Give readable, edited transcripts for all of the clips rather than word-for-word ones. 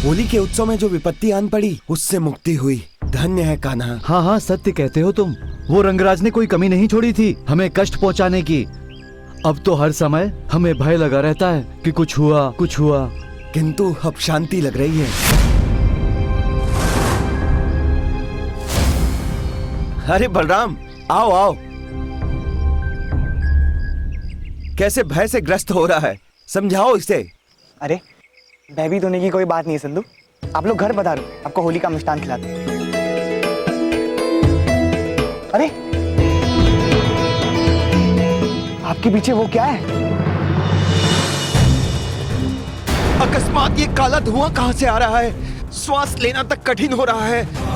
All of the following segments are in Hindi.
होली के उत्सव में जो विपत्ति आन पड़ी उससे मुक्ति हुई। धन्य है कान्हा। हाँ हाँ, सत्य कहते हो तुम। वो रंगराज ने कोई कमी नहीं छोड़ी थी हमें कष्ट पहुंचाने की। अब तो हर समय हमें भय लगा रहता है कि कुछ हुआ कुछ हुआ। किंतु अब शांति लग रही है। अरे बलराम, आओ आओ। कैसे भय से ग्रस्त हो रहा है, समझाओ इसे। अरे भयभीत होने की कोई बात नहीं है संधू। आप लोग घर पधारो, आपको होली का मिष्ठान खिलाते हैं। अरे आपके पीछे वो क्या है? अकस्मात ये काला धुआं कहां से आ रहा है? श्वास लेना तक कठिन हो रहा है।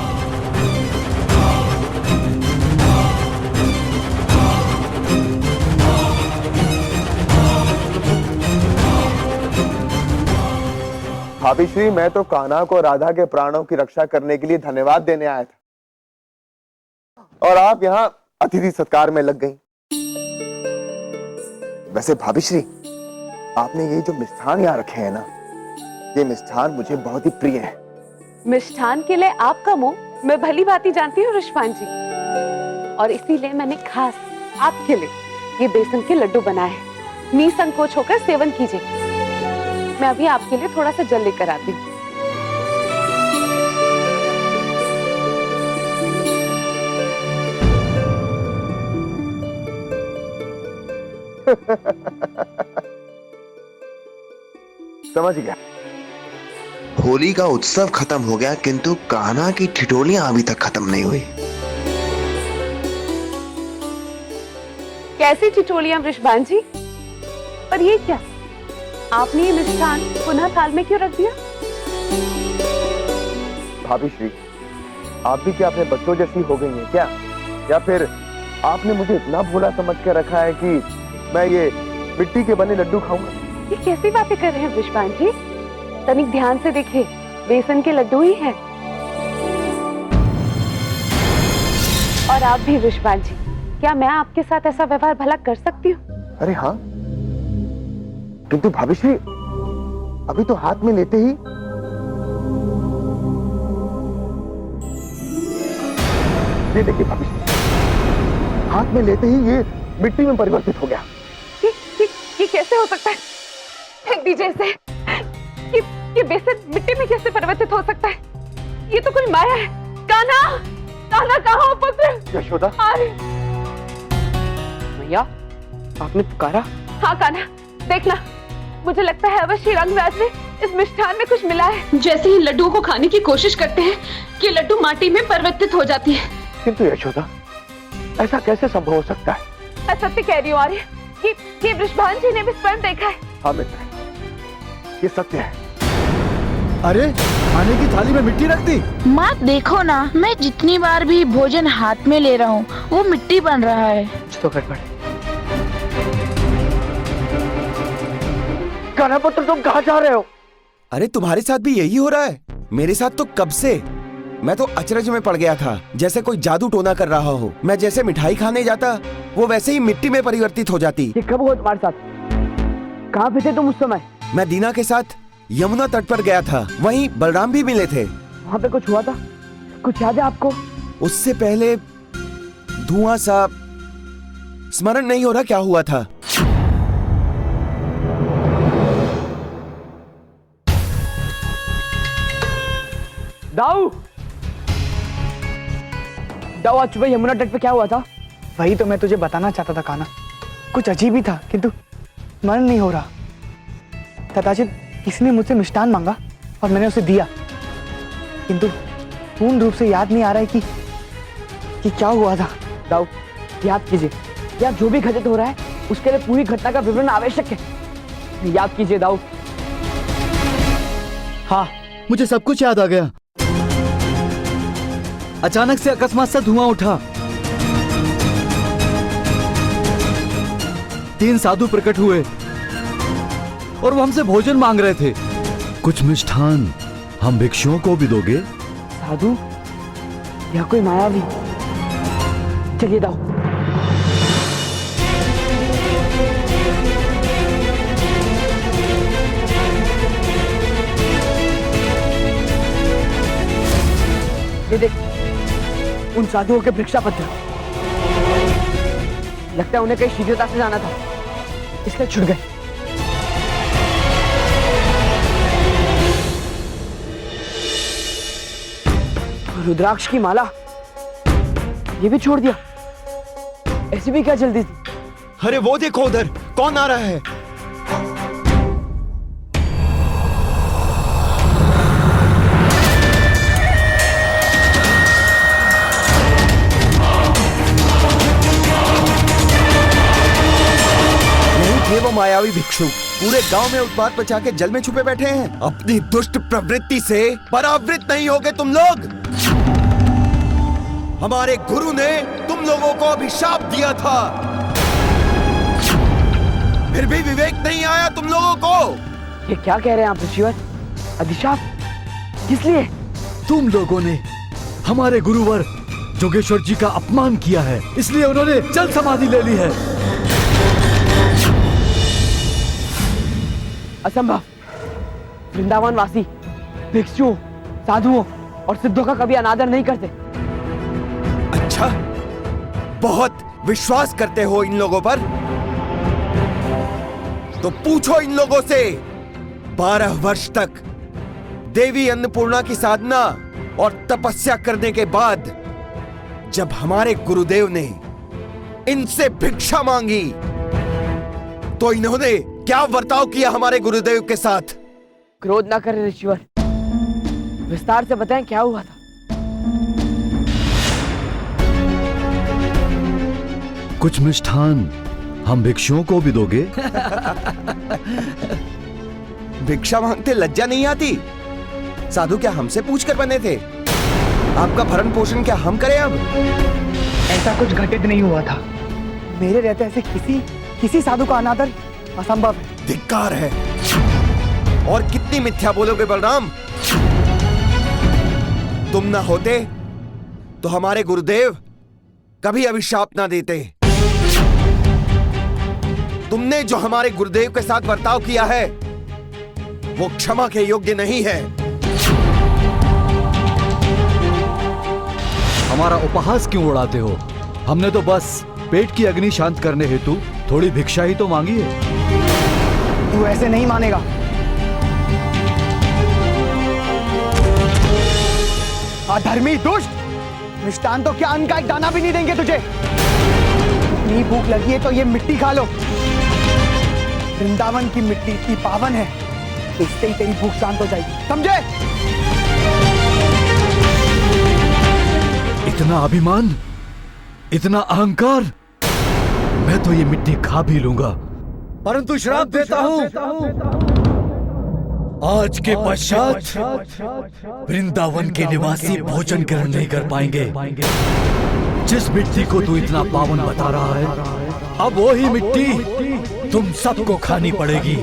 भाभी श्री, मैं तो कान्हा को राधा के प्राणों की रक्षा करने के लिए धन्यवाद देने आया था और आप यहाँ अतिथि सत्कार में लग गई। वैसे भाभी श्री, आपने ये जो मिष्ठान यहाँ रखे हैं ना, ये मिष्ठान मुझे बहुत ही प्रिय है। मिष्ठान के लिए आपका मुंह मैं भली भांति जानती हूँ ऋषभान जी, और इसीलिए मैंने खास आपके लिए ये बेसन के लड्डू बनाए हैं। निसंकोच होकर सेवन कीजिए। मैं अभी आपके लिए थोड़ा सा जल लेकर आती हूँ। समझ गया। होली का उत्सव खत्म हो गया, किंतु कान्हा की ठिठोलियां अभी तक खत्म नहीं हुई। कैसी ठिठोलियां ऋषभान जी? पर ये क्या, आपने ये मिष्ठान पुनः थाल में क्यों रख दिया? भाभी श्री, आप भी क्या अपने बच्चों जैसी हो गई हैं क्या? या फिर आपने मुझे इतना भोला समझ के रखा है कि मैं ये मिट्टी के बने लड्डू खाऊंगा? ये कैसी बातें कर रहे हैं ऋषभान जी? तनिक ध्यान से देखिए, बेसन के लड्डू ही हैं। और आप भी ऋषभान जी, क्या मैं आपके साथ ऐसा व्यवहार भला कर सकती हूँ? अरे हाँ, किंतु भाभी श्री, अभी तो हाथ में लेते ही ये देखिए भाभी श्री, हाथ में लेते ही ये मिट्टी में परिवर्तित हो गया। ये कैसे हो सकता है? फेंक दीजिए इसे। ये बेसन मिट्टी में कैसे परिवर्तित हो सकता है? ये तो कोई माया है। कान्हा, कान्हा कहाँ हो पुत्र? यशोदा। भैया, आपने पुकारा? हाँ कान्हा, देखना, मुझे लगता है अवश्य रंगराज ने इस मिष्ठान में कुछ मिला है। जैसे ही लड्डुओं को खाने की कोशिश करते हैं, ये लड्डू माटी में परिवर्तित हो जाती है। किंतु यशोदा, ऐसा कैसे संभव हो सकता है? मैं सत्य कह रही हूँ आर्य, ये ऋषभान जी ने भी स्वयं देखा है। हाँ मित्र, ये सत्य है। अरे खाने की थाली में मिट्टी रख दी। माँ देखो ना, मैं जितनी बार भी भोजन हाथ में ले रहा हूँ वो मिट्टी बन रहा है। तो गड़बड़। कान्हा पुत्र, तुम कहाँ जा रहे हो? अरे तुम्हारे साथ भी यही हो रहा है? मेरे साथ तो कब से। मैं तो अचरज में पड़ गया था, जैसे कोई जादू टोना कर रहा हो। मैं जैसे मिठाई खाने जाता, वो वैसे ही मिट्टी में परिवर्तित हो जाती। ये कब हुआ तुम्हारे साथ? कहाँ पे थे तुम उस समय? मैं दीना के साथ यमुना तट पर गया था, वहीं बलराम भी मिले थे। वहाँ पे कुछ हुआ था? कुछ याद है आपको? उससे पहले धुआं सा, स्मरण नहीं हो रहा क्या हुआ था। दाऊ, आज सुबह यमुना तट पे क्या हुआ था? वही तो मैं तुझे बताना चाहता था कान्हा। कुछ अजीब ही था, किंतु मन नहीं हो रहा। तथाचित किसी ने मुझसे मिष्ठान मांगा और मैंने उसे दिया, किंतु पूर्ण रूप से याद नहीं आ रहा है कि क्या हुआ था। दाऊ, याद कीजिए। यार, जो भी घटित हो रहा है उसके लिए पूरी घटना का विवरण आवश्यक है। याद कीजिए दाऊ। हाँ, मुझे सब कुछ याद आ गया। अचानक से अकस्मात सा धुआं उठा। 3 साधु प्रकट हुए और वो हमसे भोजन मांग रहे थे। कुछ मिष्ठान हम भिक्षुओं को भी दोगे? साधु या कोई मायावी? चलिए दाऊ। ये देख, उन साधुओं के भिक्षा पत्र। लगता है उन्हें कहीं शीघ्रता से जाना था, इसलिए छुट गए। रुद्राक्ष की माला ये भी छोड़ दिया। ऐसी भी क्या जल्दी थी? अरे वो देखो उधर कौन आ रहा है। नहीं थे वो मायावी भिक्षु, पूरे गांव में उत्पात मचा के जल में छुपे बैठे हैं। अपनी दुष्ट प्रवृत्ति से परावृत नहीं होगे तुम लोग। हमारे गुरु ने तुम लोगों को अभिशाप दिया था, फिर भी विवेक नहीं आया तुम लोगों को। ये क्या कह रहे हैं आप ऋषिवर? अभिशाप किस लिए? तुम लोगों ने हमारे गुरुवर जोगेश्वर जी का अपमान किया है, इसलिए उन्होंने जल समाधि ले ली है। असंभव। वृंदावन वासी भिक्षुओं, साधुओं और सिद्धों का कभी अनादर नहीं करते। अच्छा, बहुत विश्वास करते हो इन लोगों पर? तो पूछो इन लोगों से, 12 वर्ष तक देवी अन्नपूर्णा की साधना और तपस्या करने के बाद जब हमारे गुरुदेव ने इनसे भिक्षा मांगी तो इन्होंने क्या बर्ताव किया हमारे गुरुदेव के साथ? क्रोध ना करें ऋषिवर, विस्तार से बताएं क्या हुआ था। कुछ मिष्ठान हम भिक्षुओं को भी दोगे? भिक्षा मांगते लज्जा नहीं आती? साधु क्या हमसे पूछकर बने थे? आपका भरण पोषण क्या हम करें अब? ऐसा कुछ घटित नहीं हुआ था। मेरे रहते ऐसे किसी साधु का अनादर असंभव है। धिक्कार है। और कितनी मिथ्या बोलोगे बलराम? तुम ना होते तो हमारे गुरुदेव कभी अभिशाप ना देते। तुमने जो हमारे गुरुदेव के साथ बर्ताव किया है वो क्षमा के योग्य नहीं है। हमारा उपहास क्यों उड़ाते हो? हमने तो बस पेट की अग्नि शांत करने हेतु थोड़ी भिक्षा ही तो मांगी है। तू ऐसे नहीं मानेगा। अधर्मी दुष्ट, मिष्टान तो क्या, अन्न का एक दाना भी नहीं देंगे तुझे। इतनी भूख लगी है तो ये मिट्टी खा लो। वृंदावन की मिट्टी इतनी पावन है, इससे ही तेरी भूख शांत हो जाएगी, समझे? इतना अभिमान, इतना अहंकार, मैं तो ये मिट्टी खा भी लूंगा, परंतु श्राप देता हूं, आज के पश्चात वृंदावन के निवासी भोजन ग्रहण नहीं कर पाएंगे। जिस मिट्टी को तू इतना पावन बता रहा है, अब वो ही मिट्टी तुम सबको खानी पड़ेगी।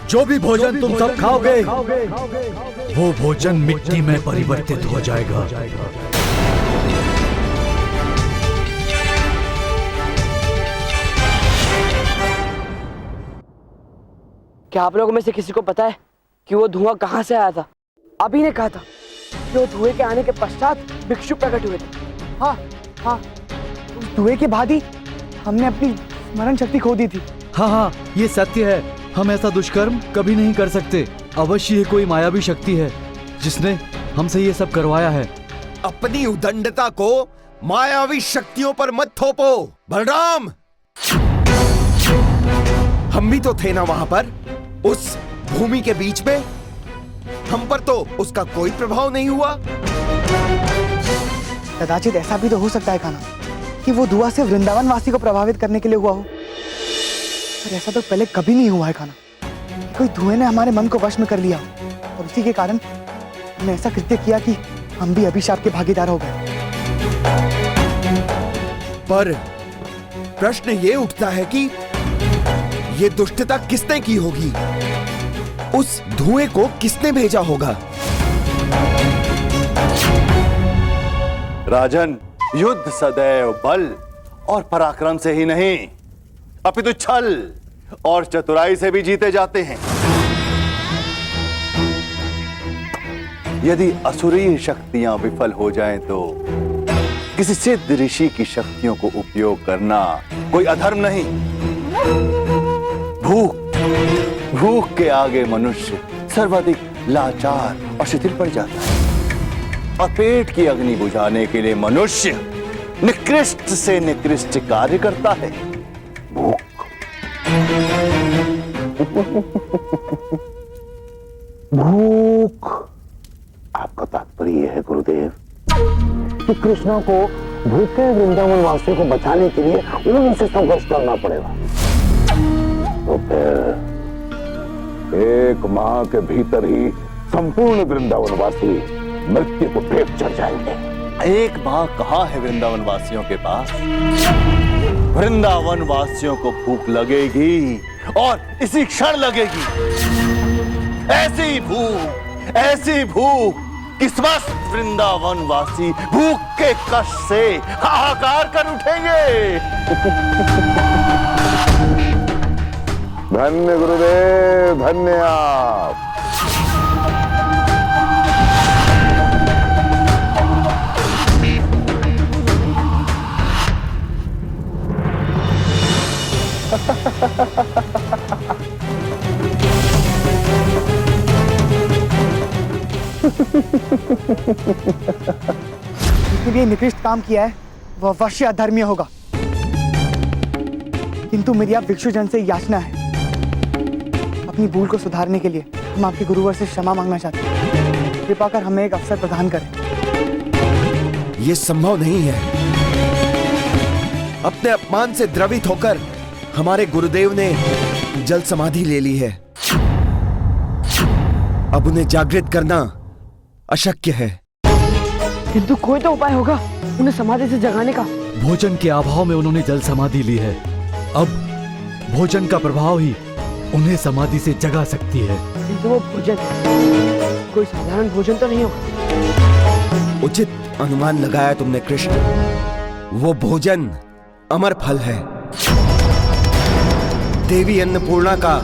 जो भी भोजन तुम सब खाओगे वो भोजन मिट्टी में परिवर्तित हो जाएगा। क्या आप लोगों में से किसी को पता है कि वो धुआं कहां से आया था? अभी ने कहा था कि वो धुएं के आने के पश्चात भिक्षु प्रकट हुए थे। हाँ हाँ, उस धुएं के बाद ही हमने अपनी स्मरण शक्ति खो दी थी। हाँ हाँ, ये सत्य है। हम ऐसा दुष्कर्म कभी नहीं कर सकते। अवश्य ही कोई मायावी शक्ति है जिसने हमसे ये सब करवाया है। अपनी उदंडता को मायावी शक्तियों पर मत थोपो बलराम। हम भी तो थे ना वहां पर, उस भूमि के बीच में। हम पर तो उसका कोई प्रभाव नहीं हुआ। कदाचित ऐसा भी तो हो सकता है कान्हा कि वो धुआं से वृंदावन वासी को प्रभावित करने के लिए हुआ हो, पर ऐसा तो पहले कभी नहीं हुआ है कान्हा। कोई धुएं ने हमारे मन को वश में कर लिया और उसी के कारण हमने ऐसा कृत्य किया कि हम भी अभिशाप के भागीदार हो गए। पर प्रश्न ये उठता है कि ये दुष्टता किसने की होगी? उस धुएं को किसने भेजा होगा? राजन, युद्ध सदैव बल और पराक्रम से ही नहीं, अपितु छल और चतुराई से भी जीते जाते हैं। यदि असुरीय शक्तियां विफल हो जाएं तो किसी सिद्ध ऋषि की शक्तियों को उपयोग करना कोई अधर्म नहीं। भूख के आगे मनुष्य सर्वाधिक लाचार और शिथिल पड़ जाता है, और पेट की अग्नि बुझाने के लिए मनुष्य निकृष्ट से निकृष्ट कार्य करता है। भूख। भूख, आपका तात्पर्य है गुरुदेव कि कृष्णा को भूखे वृंदावन वासियों को बचाने के लिए उन्हीं से संघर्ष करना पड़ेगा। तो फिर 1 माह के भीतर ही संपूर्ण वृंदावन वासी मृत्यु को भेंट चढ़ जाएंगे। 1 माह कहाँ है वृंदावन वासियों के पास? वृंदावन वासियों को भूख लगेगी और इसी क्षण लगेगी। ऐसी भूख कि समस्त वृंदावन वासी भूख के कष्ट से हाहाकार कर उठेंगे। धन्य गुरुदेव, धन्य आप। जिसने भी निकृष्ट काम किया है वह अवश्य अधर्मीय होगा, किंतु मेरी आप भिक्षुजन से याचना है, अपनी भूल को सुधारने के लिए हम आपके गुरुवर से क्षमा मांगना चाहते हैं। कृपा कर हमें एक अवसर प्रदान करें। यह संभव नहीं है। अपने अपमान से द्रवित होकर हमारे गुरुदेव ने जल समाधि ले ली है। अब उन्हें जागृत करना अशक्य है। किंतु कोई तो उपाय होगा उन्हें समाधि से जगाने का। भोजन के अभाव में उन्होंने जल समाधि ली है। अब भोजन का प्रभाव ही उन्हें समाधि से जगा सकती है। किंतु वो भोजन कोई साधारण भोजन तो नहीं होगा। उचित अनुमान लगाया तुमने कृष्ण। वो भोजन अमर फल है, देवी अन्नपूर्णा का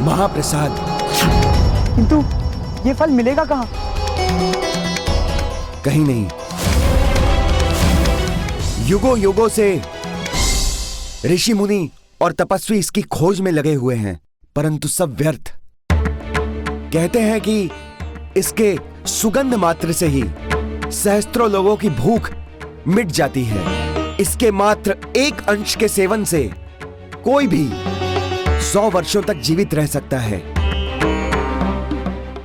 महाप्रसाद। किंतु ये फल मिलेगा कहाँ? कहीं नहीं। युगों युगों से ऋषि मुनि और तपस्वी इसकी खोज में लगे हुए हैं, परंतु सब व्यर्थ। कहते हैं कि इसके सुगंध मात्र से ही सहस्त्रों लोगों की भूख मिट जाती है। इसके मात्र 1 अंश के सेवन से कोई भी 100 वर्षों तक जीवित रह सकता है।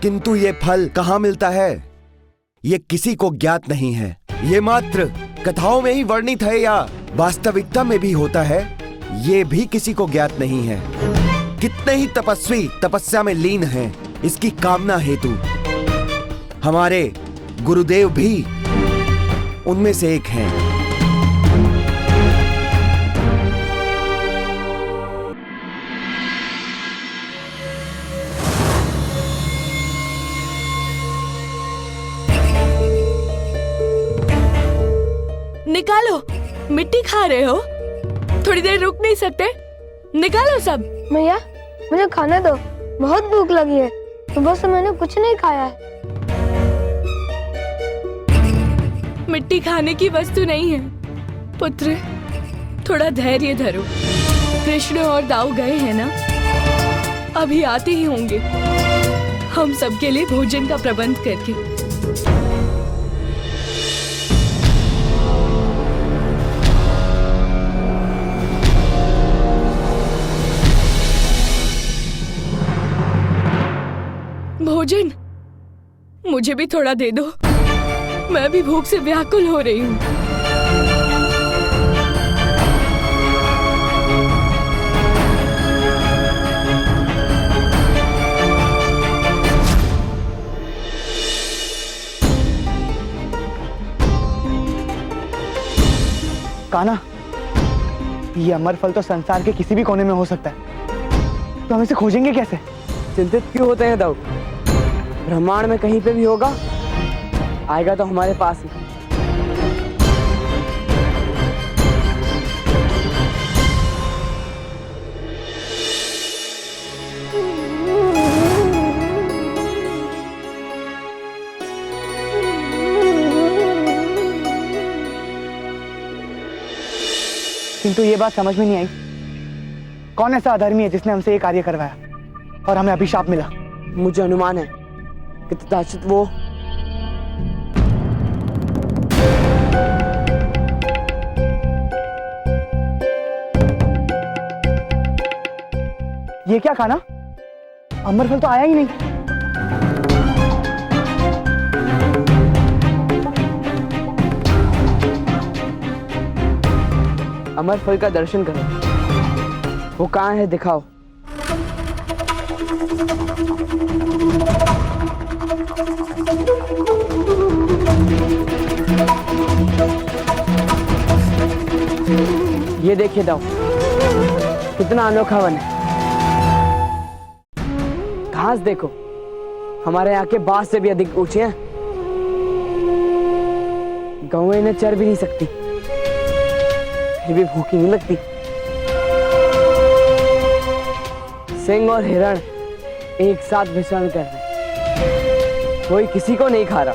किंतु ये फल कहां मिलता है, ये किसी को ज्ञात नहीं है। ये मात्र कथाओं में ही वर्णित है या वास्तविकता में भी होता है, ये भी किसी को ज्ञात नहीं है। कितने ही तपस्वी तपस्या में लीन हैं इसकी कामना हेतु। हमारे गुरुदेव भी उनमें से एक हैं। निकालो, मिट्टी खा रहे हो? थोड़ी देर रुक नहीं सकते? निकालो सब। भैया मुझे खाने दो, बहुत भूख लगी है। सुबह से मैंने कुछ नहीं खाया है। मिट्टी खाने की वस्तु नहीं है पुत्र, थोड़ा धैर्य धरो। कृष्ण और दाऊ गए हैं ना, अभी आते ही होंगे। हम सबके लिए भोजन का प्रबंध करके। भोजन मुझे भी थोड़ा दे दो, मैं भी भूख से व्याकुल हो रही हूँ। कान्हा, ये अमर फल तो संसार के किसी भी कोने में हो सकता है, तो हम इसे खोजेंगे कैसे? चिंतित क्यों होते हैं दाऊ? ब्रह्मांड में कहीं पे भी होगा, आएगा तो हमारे पास ही। किंतु ये बात समझ में नहीं आई, कौन ऐसा अधर्मी है जिसने हमसे ये कार्य करवाया और हमें अभिशाप मिला। मुझे अनुमान है कि तथाचित वो ये क्या खाना, अमरफल तो आया ही नहीं। अमरफल का दर्शन करो, वो कहाँ है दिखाओ। ये देखिए दाऊ, कितना अनोखा वन है। घास देखो, हमारे यहाँ के बांस से भी अधिक ऊंचे हैं। गौएं इन्हें चर भी नहीं सकती, फिर भी भूखी नहीं लगती। सिंह और हिरण एक साथ विचरण कर रहे, कोई किसी को नहीं खा रहा,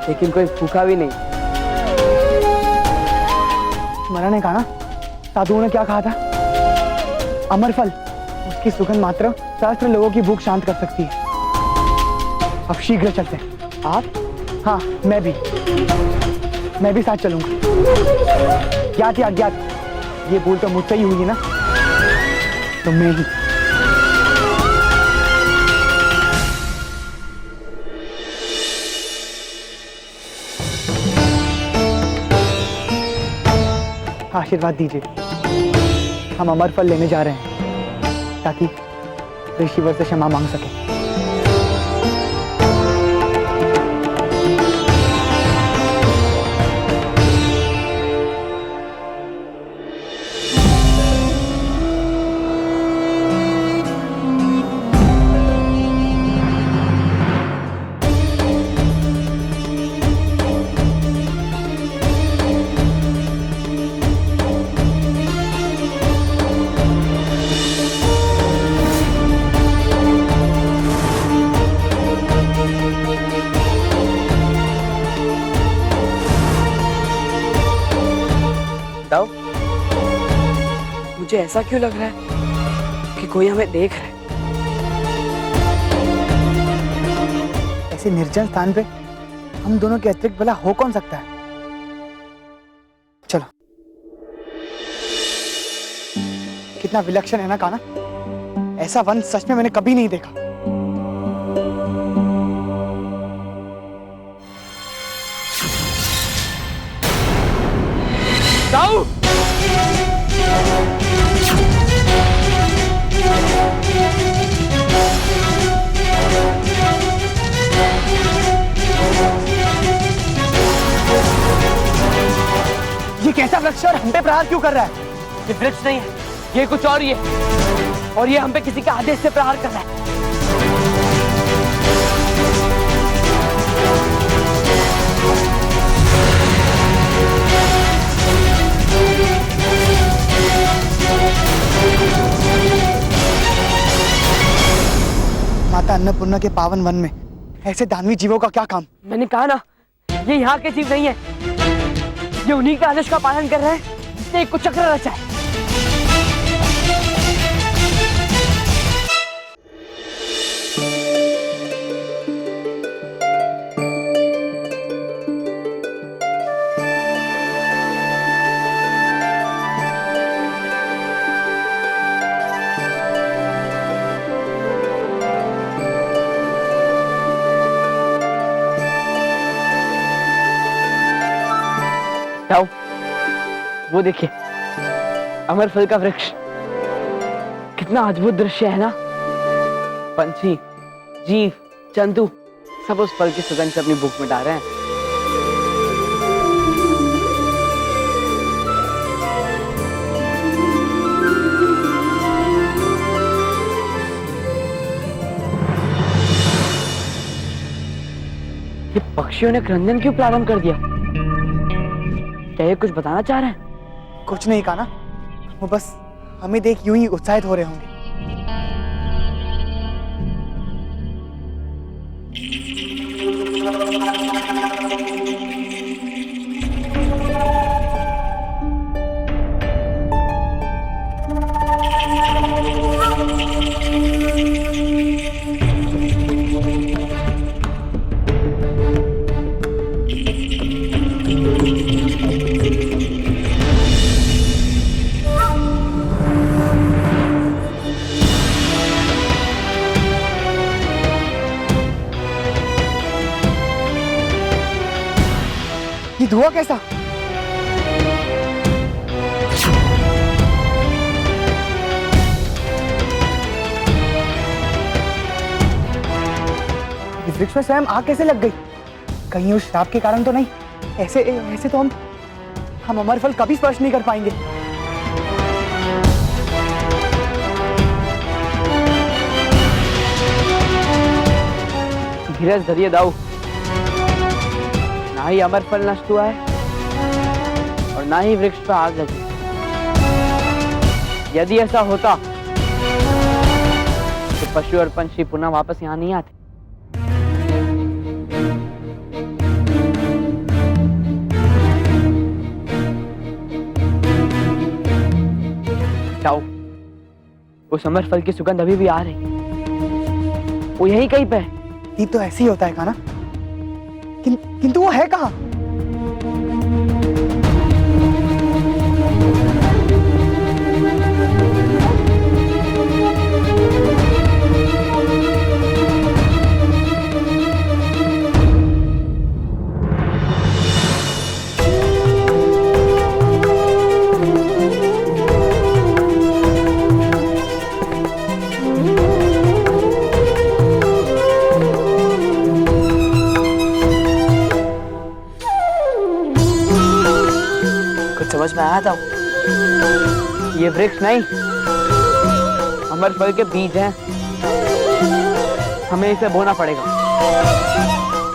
लेकिन कोई भूखा भी नहीं। मरा ने कहा ना, साधुओं ने क्या कहा था, अमरफल, उसकी सुगंध मात्र सहस्त्र लोगों की भूख शांत कर सकती है। अब शीघ्र चलते हैं। आप? हाँ, मैं भी साथ चलूंगा। ज्ञात या अज्ञात, ये भूल तो मुझसे ही हुई है ना, तो मैं ही। आशीर्वाद दीजिए, हम अमरफल लेने जा रहे हैं ताकि ऋषिवर से क्षमा मांग सके। दाऊ, मुझे ऐसा क्यों लग रहा है कि कोई हमें देख रहा है। ऐसे निर्जन स्थान पे हम दोनों के अतिरिक्त भला हो कौन सकता है। चलो, कितना विलक्षण है ना काना, ऐसा वन सच में मैंने कभी नहीं देखा। दाऊ! ये कैसा वृक्ष और हम पे प्रहार क्यों कर रहा है? ये वृक्ष नहीं है, ये कुछ और ही है, और ये हम पे किसी के आदेश से प्रहार कर रहा है। माता अन्नपूर्णा के पावन वन में ऐसे दानवी जीवों का क्या काम? मैंने कहा ना, ये यहाँ के जीव नहीं है, ये उन्हीं के आदेश का पालन कर रहे हैं जिसने एक कुचक्र रचा है। जाओ, वो देखिए, अमरफल का वृक्ष, कितना अद्भुत दृश्य है ना। पंछी, जीव, जंतु सब उस फल की सुगंध से अपनी भूख मिटा रहे हैं। ये पक्षियों ने क्रंदन क्यों प्रारंभ कर दिया? क्या ये कुछ बताना चाह रहे हैं? कुछ नहीं कहा ना, वो बस हमें देख यूं ही उत्साहित हो रहे होंगे। धुआं कैसा? इस वृक्ष में स्वयं आग कैसे लग गई? कहीं उस श्राप के कारण तो नहीं? ऐसे ऐसे तो हम अमर फल कभी स्पर्श नहीं कर पाएंगे। धीरज धरिए दाऊ, ना ही अमर फल नष्ट हुआ है और ना ही वृक्ष पर आग लगी। यदि ऐसा होता तो पशु और पंछी पुनः वापस यहाँ नहीं आते। दाऊ, उस अमर फल की सुगंध अभी भी आ रही, वो यही कहीं पे है। ये तो ऐसे ही होता है काना, किंतु वो है कहाँ? समझ में आया था? ये वृक्ष नहीं, अमर फल के बीज हैं। हमें इसे बोना पड़ेगा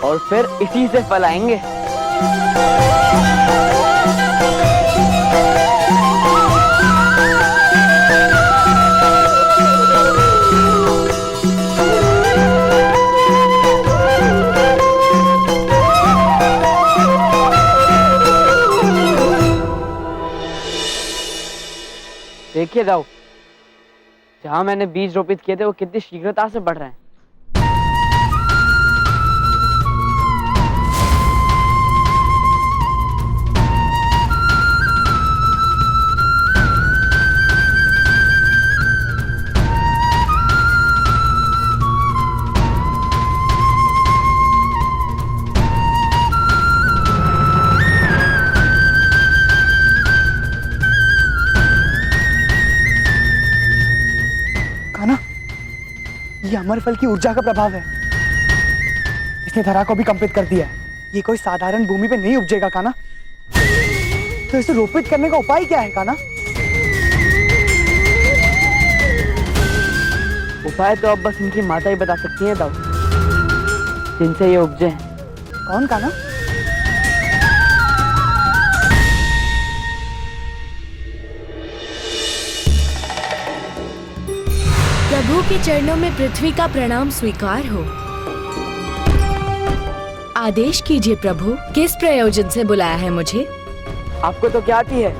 और फिर इसी से फल आएंगे। देखिए दाऊ, जहां मैंने बीज रोपित किए थे वो कितनी शीघ्रता से बढ़ रहे हैं। ये अमर फल की ऊर्जा का प्रभाव है। इसने धरा को भी कंपित कर दिया है। ये कोई साधारण भूमि पे नहीं उपजेगा काना। तो इसे रोपित करने का उपाय क्या है काना? उपाय तो अब बस इनकी माता ही बता सकती है दाऊ, जिनसे ये उपजे हैं। कौन काना? प्रभु के चरणों में पृथ्वी का प्रणाम स्वीकार हो। आदेश कीजिए प्रभु, किस प्रयोजन से बुलाया है मुझे? आपको तो क्या आती है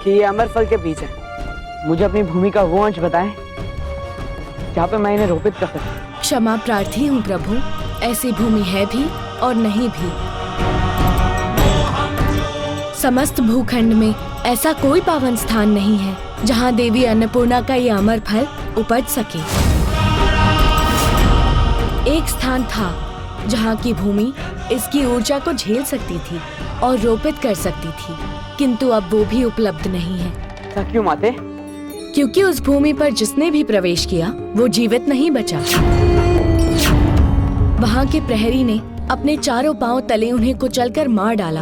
कि ये अमर फल के बीज है। मुझे अपनी भूमि का वो अंश बताएं जहाँ पे मैं इन्हें रोपित कर सकूं। क्षमा प्रार्थी हूँ प्रभु, ऐसी भूमि है भी और नहीं भी। समस्त भूखंड में ऐसा कोई पावन स्थान नहीं है जहाँ देवी अन्नपूर्णा का ये अमर फल उपज सके। एक स्थान था जहाँ की भूमि इसकी ऊर्जा को झेल सकती थी और रोपित कर सकती थी, किंतु अब वो भी उपलब्ध नहीं है। ऐसा क्यों माते? क्योंकि उस भूमि पर जिसने भी प्रवेश किया वो जीवित नहीं बचा। वहाँ के प्रहरी ने अपने चारों पांव तले उन्हें कुचलकर मार डाला।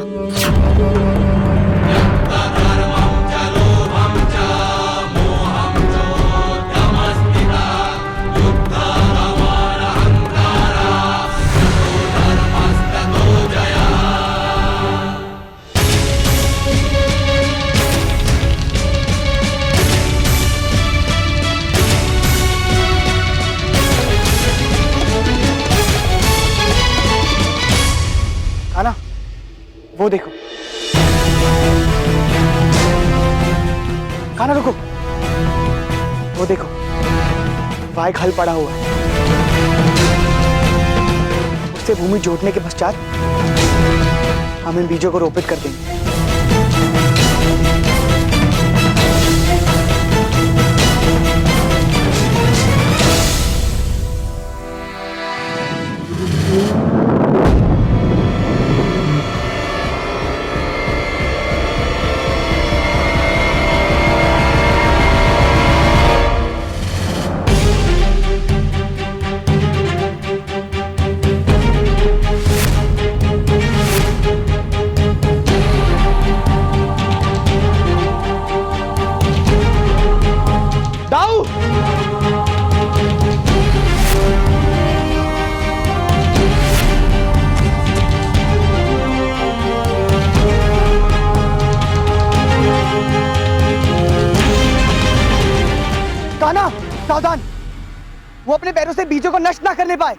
काना, वो देखो। काना रुको, वो देखो, वहाँ एक हल पड़ा हुआ है। उससे भूमि जोतने के पश्चात हम इन बीजों को रोपित कर देंगे। वो अपने पैरों से बीजों को नष्ट ना करने पाए।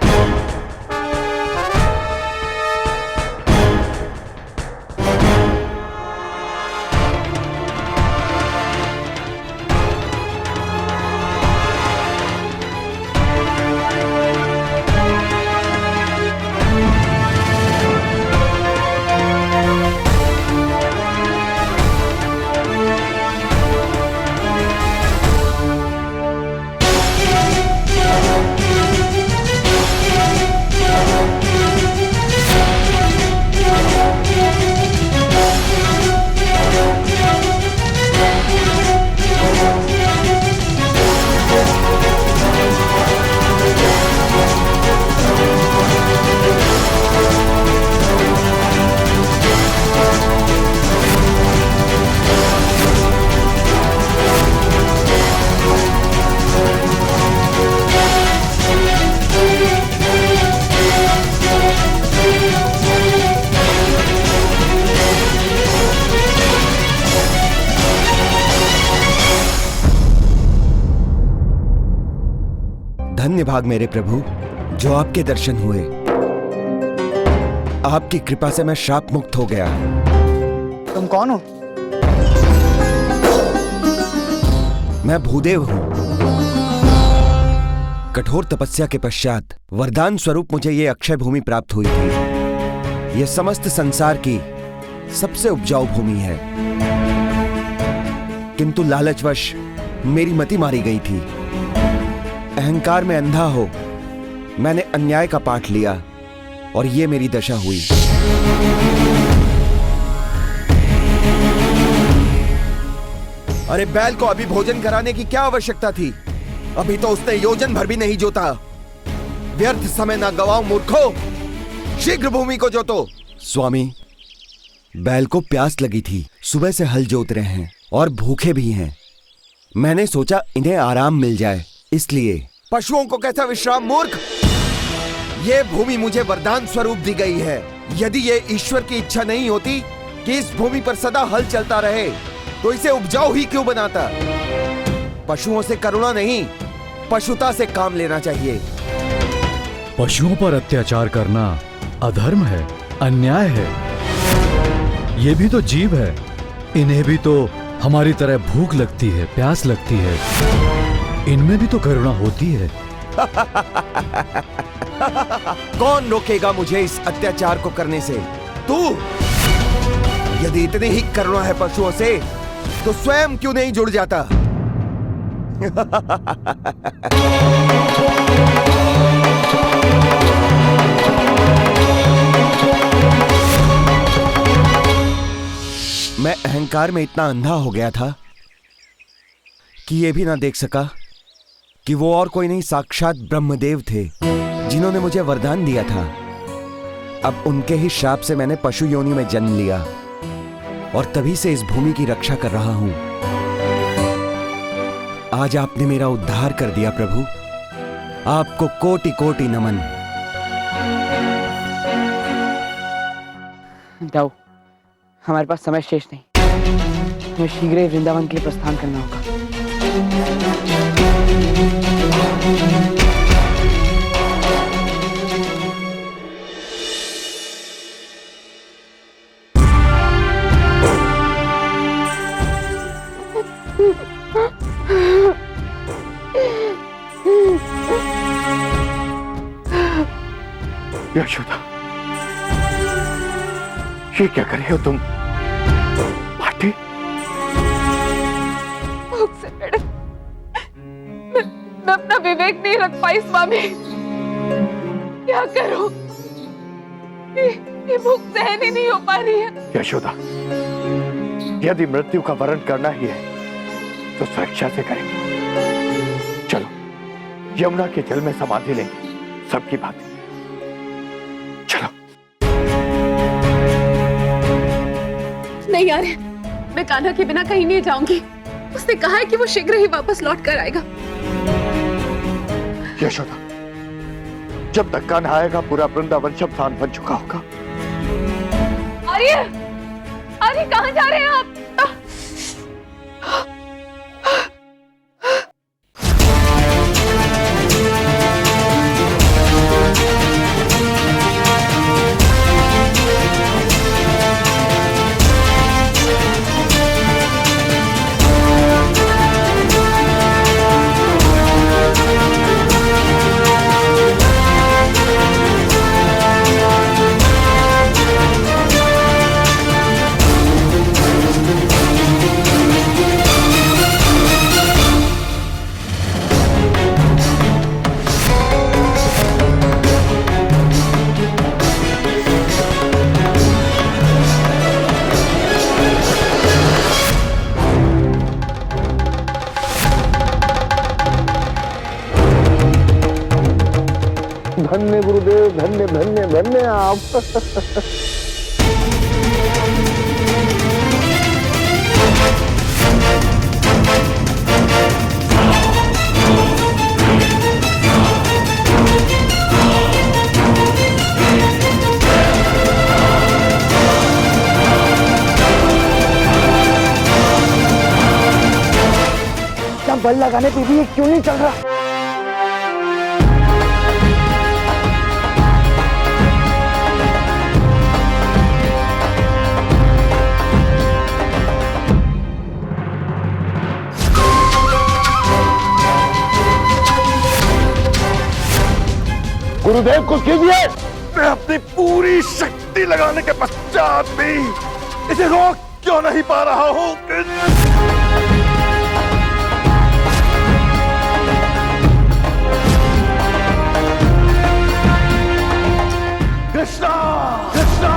धन्य भाग मेरे प्रभु जो आपके दर्शन हुए। आपकी कृपा से मैं शाप मुक्त हो गया। तुम कौन हो? मैं भूदेव हूं। कठोर तपस्या के पश्चात वरदान स्वरूप मुझे ये अक्षय भूमि प्राप्त हुई थी। यह समस्त संसार की सबसे उपजाऊ भूमि है, किंतु लालचवश मेरी मति मारी गई थी। अहंकार में अंधा हो मैंने अन्याय का पाठ लिया और ये मेरी दशा हुई। अरे बैल को अभी भोजन कराने की क्या आवश्यकता थी? अभी तो उसने योजन भर भी नहीं जोता। व्यर्थ समय ना गवाओ मूर्खो, शीघ्र भूमि को जोतो। स्वामी, बैल को प्यास लगी थी, सुबह से हल जोत रहे हैं और भूखे भी हैं। मैंने सोचा इन्हें आराम मिल जाए, इसलिए। पशुओं को कैसा विश्राम मूर्ख! ये भूमि मुझे वरदान स्वरूप दी गई है। यदि ये ईश्वर की इच्छा नहीं होती कि इस भूमि पर सदा हल चलता रहे, तो इसे उपजाऊ ही क्यों बनाता? पशुओं से करुणा नहीं, पशुता से काम लेना चाहिए। पशुओं पर अत्याचार करना अधर्म है, अन्याय है। ये भी तो जीव है, इन्हें भी तो हमारी तरह भूख लगती है, प्यास लगती है। इनमें भी तो करुणा होती है। कौन रोकेगा मुझे इस अत्याचार को करने से? तू! यदि इतनी ही करुणा है पशुओं से, तो स्वयं क्यों नहीं जुड़ जाता? मैं अहंकार में इतना अंधा हो गया था कि यह भी ना देख सका कि वो और कोई नहीं, साक्षात ब्रह्मदेव थे जिन्होंने मुझे वरदान दिया था। अब उनके ही श्राप से मैंने पशु योनि में जन्म लिया और तभी से इस भूमि की रक्षा कर रहा हूं। आज आपने मेरा उद्धार कर दिया प्रभु, आपको कोटि कोटि नमन। दाऊ, हमारे पास समय शेष नहीं, हमें शीघ्र ही वृंदावन के लिए प्रस्थान करना होगा। यशोदा, ये क्या कर रहे हो तुम? भाटी, मैं अपना विवेक नहीं रख पाई स्वामी। क्या करूं? ये भूख सहन ही नहीं हो पा रही है। यशोदा, यदि मृत्यु का वरण करना ही है तो स्वेच्छा से करेंगे। चलो यमुना के जल में समाधि लेंगे, सबकी बात। चलो। नहीं यार, मैं कान्हा के बिना कहीं नहीं जाऊंगी। उसने कहा है कि वो शीघ्र ही वापस लौट कर आएगा। यशोदा, जब तक कान्हा आएगा पूरा वृंदावन शमशान बन चुका होगा। आर्य, आर्य कहाँ जा रहे हैं आप? धन्य गुरुदेव, धन्य धन्य धन्य आप। क्या बल लगाने पे भी ये क्यों नहीं चल रहा? गुरुदेव कुछ कीजिए। मैं अपनी पूरी शक्ति लगाने के पश्चात भी इसे रोक क्यों नहीं पा रहा हूं? कृष्णा, कृष्णा!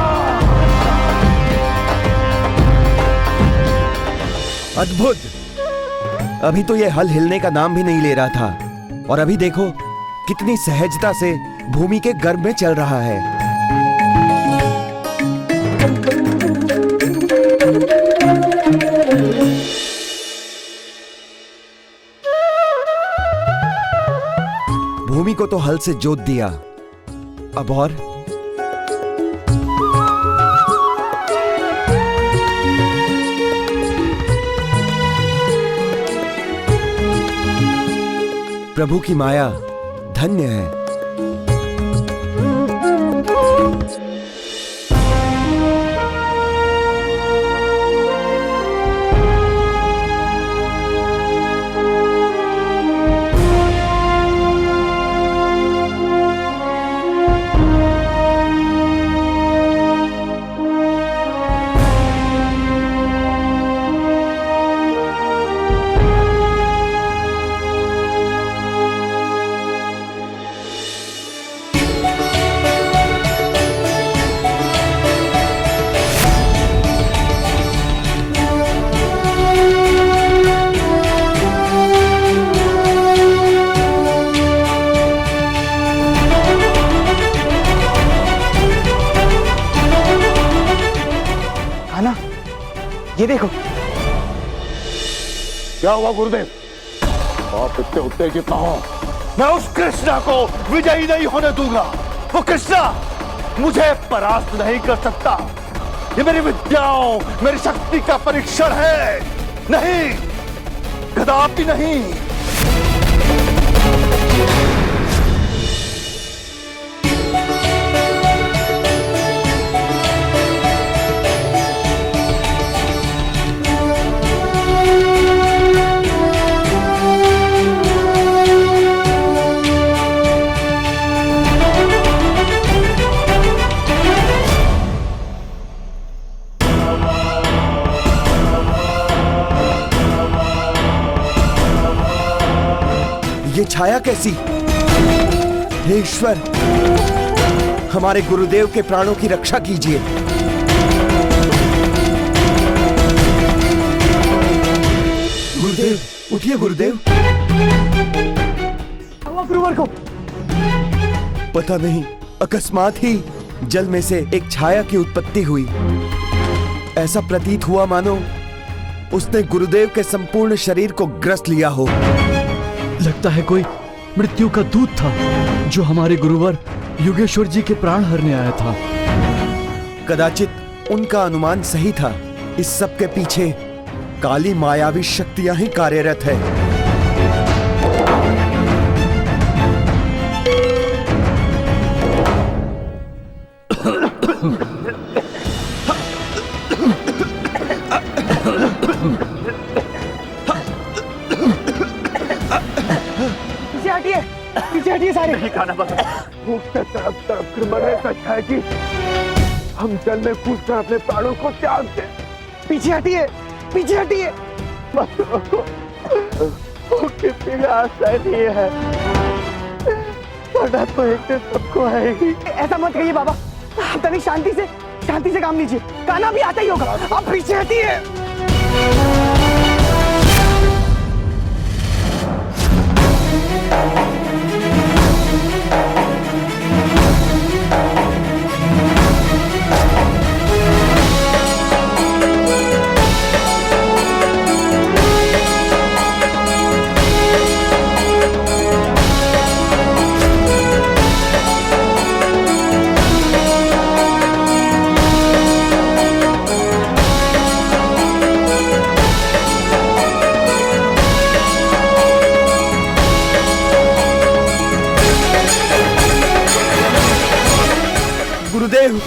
अद्भुत। अभी तो ये हल हिलने का नाम भी नहीं ले रहा था और अभी देखो कितनी सहजता से भूमि के गर्भ में चल रहा है। भूमि को तो हल से जोत दिया, अब और प्रभु की माया धन्य है। ये देखो। क्या हुआ गुरुदेव? आप इतने उत्तेजित ना हो। मैं उस कृष्णा को विजयी नहीं होने दूंगा। वो कृष्णा मुझे परास्त नहीं कर सकता। ये मेरी विद्याओं, मेरी शक्ति का परीक्षण है। नहीं, कदापि नहीं। ये छाया कैसी? हे ईश्वर, हमारे गुरुदेव के प्राणों की रक्षा कीजिए। गुरुदेव, उठिए गुरुदेव। गुरुवर को पता नहीं, अकस्मात ही जल में से एक छाया की उत्पत्ति हुई। ऐसा प्रतीत हुआ मानो उसने गुरुदेव के संपूर्ण शरीर को ग्रस लिया हो। लगता है कोई मृत्यु का दूत था जो हमारे गुरुवर योगेश्वर जी के प्राण हरने आया था। कदाचित उनका अनुमान सही था। इस सब के पीछे काली मायावी शक्तियां ही कार्यरत है। पीछे हटिए सारे। नहीं खाना बस। भूख से तड़प तड़प कर मरने से अच्छा है कि हम जल में कूदकर अपने प्राणों को त्याग दें। पीछे हटिए, पीछे हटिए। बस वो कितनी आशा नहीं है, वरना तो एक दिन सबको आएगी। ऐसा मत कहिए बाबा, आप तनिक शांति से काम लीजिए। कान्हा भी आता ही होगा। आप पीछे हटिए। गुरुदेव।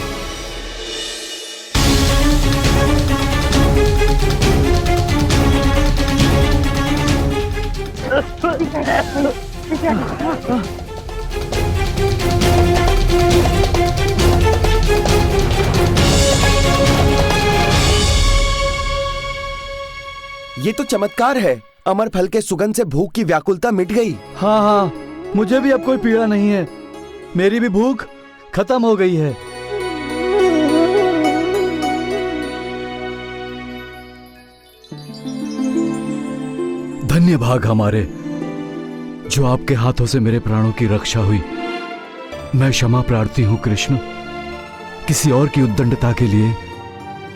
ये तो चमत्कार है। अमर फल के सुगंध से भूख की व्याकुलता मिट गई। हाँ हाँ, मुझे भी अब कोई पीड़ा नहीं है। मेरी भी भूख खत्म हो गई है। धन्य भाग हमारे, जो आपके हाथों से मेरे प्राणों की रक्षा हुई। मैं क्षमा प्रार्थी हूं कृष्ण। किसी और की उद्दंडता के लिए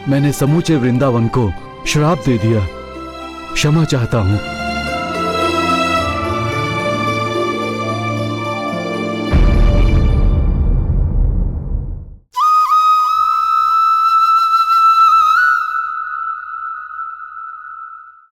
मैंने समूचे वृंदावन को श्राप दे दिया। क्षमा चाहता हूं।